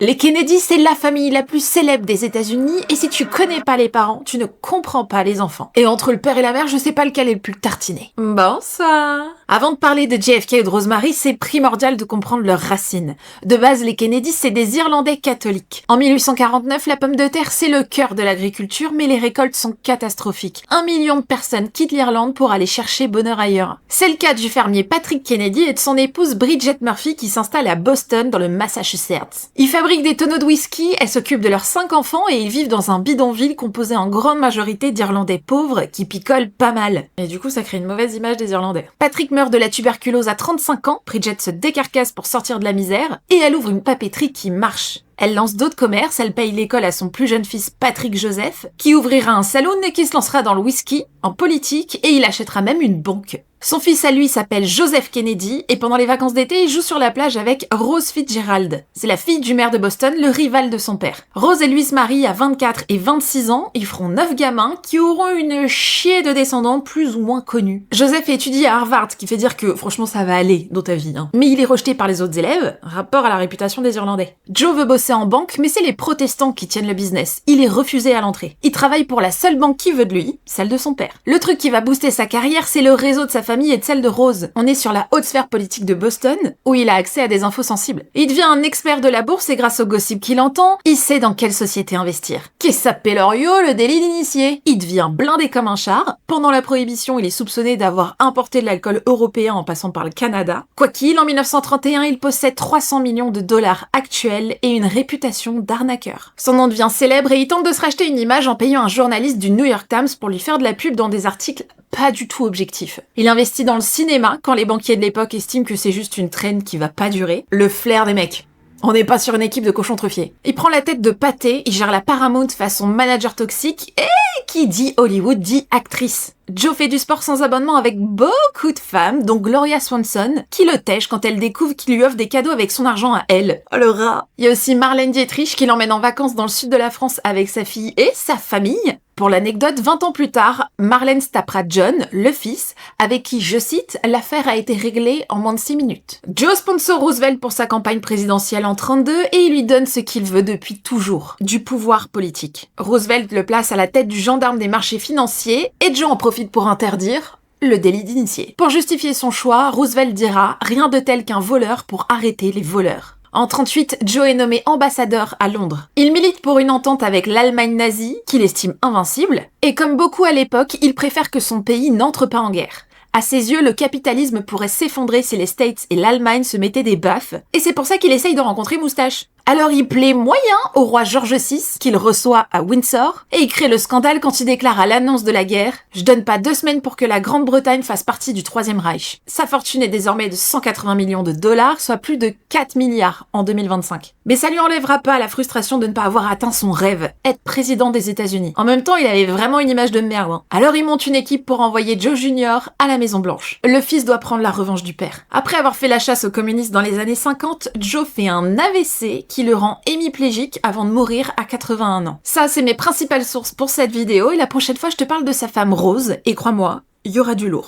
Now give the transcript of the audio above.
Les Kennedy, c'est la famille la plus célèbre des États-Unis, et si tu connais pas les parents, tu ne comprends pas les enfants. Et entre le père et la mère, je sais pas lequel est le plus tartiné. Bonsoir. Avant de parler de JFK et de Rosemary, c'est primordial de comprendre leurs racines. De base, les Kennedy, c'est des Irlandais catholiques. En 1849, la pomme de terre, c'est le cœur de l'agriculture, mais les récoltes sont catastrophiques. 1 million de personnes quittent l'Irlande pour aller chercher bonheur ailleurs. C'est le cas du fermier Patrick Kennedy et de son épouse Bridget Murphy qui s'installe à Boston, dans le Massachusetts. Ils fabriquent des tonneaux de whisky, elles s'occupent de leurs 5 enfants et ils vivent dans un bidonville composé en grande majorité d'Irlandais pauvres qui picolent pas mal. Et du coup, ça crée une mauvaise image des Irlandais. Patrick meurt de la tuberculose à 35 ans, Bridget se décarcasse pour sortir de la misère et elle ouvre une papeterie qui marche. Elle lance d'autres commerces, elle paye l'école à son plus jeune fils Patrick Joseph, qui ouvrira un saloon et qui se lancera dans le whisky, en politique, et il achètera même une banque. Son fils à lui s'appelle Joseph Kennedy, et pendant les vacances d'été, il joue sur la plage avec Rose Fitzgerald. C'est la fille du maire de Boston, le rival de son père. Rose et lui se marient à 24 et 26 ans, ils feront 9 gamins, qui auront une chier de descendants plus ou moins connus. Joseph étudie à Harvard, ce qui fait dire que franchement ça va aller dans ta vie, hein. Mais il est rejeté par les autres élèves, rapport à la réputation des Irlandais. Joe veut bosser en banque, mais c'est les protestants qui tiennent le business. Il est refusé à l'entrée. Il travaille pour la seule banque qui veut de lui, celle de son père. Le truc qui va booster sa carrière, c'est le réseau de sa famille et de celle de Rose. On est sur la haute sphère politique de Boston, où il a accès à des infos sensibles. Il devient un expert de la bourse et grâce au gossip qu'il entend, il sait dans quelle société investir. Qu'est-ce Pelorio, le délit d'initié. Il devient blindé comme un char. Pendant la prohibition, il est soupçonné d'avoir importé de l'alcool européen en passant par le Canada. Quoi qu'il, en 1931, il possède 300 millions de dollars actuels et une réputation d'arnaqueur. Son nom devient célèbre et il tente de se racheter une image en payant un journaliste du New York Times pour lui faire de la pub dans des articles pas du tout objectifs. Il investit dans le cinéma quand les banquiers de l'époque estiment que c'est juste une traîne qui va pas durer. Le flair des mecs. On n'est pas sur une équipe de cochons truffiers. Il prend la tête de Pathé, il gère la Paramount façon manager toxique et qui dit Hollywood dit actrice. Joe fait du sport sans abonnement avec beaucoup de femmes, dont Gloria Swanson, qui le tèche quand elle découvre qu'il lui offre des cadeaux avec son argent à elle. Oh le rat. Il y a aussi Marlène Dietrich qui l'emmène en vacances dans le sud de la France avec sa fille et sa famille. Pour l'anecdote, 20 ans plus tard, Marlène se tapera John, le fils, avec qui, je cite, l'affaire a été réglée en moins de 6 minutes. Joe sponsor Roosevelt pour sa campagne présidentielle en 32 et il lui donne ce qu'il veut depuis toujours, du pouvoir politique. Roosevelt le place à la tête du gendarme des marchés financiers et Joe en profite pour interdire le délit d'initié. Pour justifier son choix, Roosevelt dira « rien de tel qu'un voleur pour arrêter les voleurs ». En 38, Joe est nommé ambassadeur à Londres. Il milite pour une entente avec l'Allemagne nazie, qu'il estime invincible, et comme beaucoup à l'époque, il préfère que son pays n'entre pas en guerre. À ses yeux, le capitalisme pourrait s'effondrer si les States et l'Allemagne se mettaient des baffes, et c'est pour ça qu'il essaye de rencontrer Moustache. Alors il plaît moyen au roi George VI, qu'il reçoit à Windsor, et il crée le scandale quand il déclare à l'annonce de la guerre « Je donne pas 2 semaines pour que la Grande-Bretagne fasse partie du Troisième Reich ». Sa fortune est désormais de 180 millions de dollars, soit plus de 4 milliards en 2025. Mais ça lui enlèvera pas la frustration de ne pas avoir atteint son rêve, être président des États-Unis. En même temps, il avait vraiment une image de merde, hein. Alors il monte une équipe pour envoyer Joe Jr. à la Maison-Blanche. Le fils doit prendre la revanche du père. Après avoir fait la chasse aux communistes dans les années 50, Joe fait un AVC qui le rend hémiplégique avant de mourir à 81 ans. Ça, c'est mes principales sources pour cette vidéo et la prochaine fois, je te parle de sa femme Rose et crois-moi, il y aura du lourd.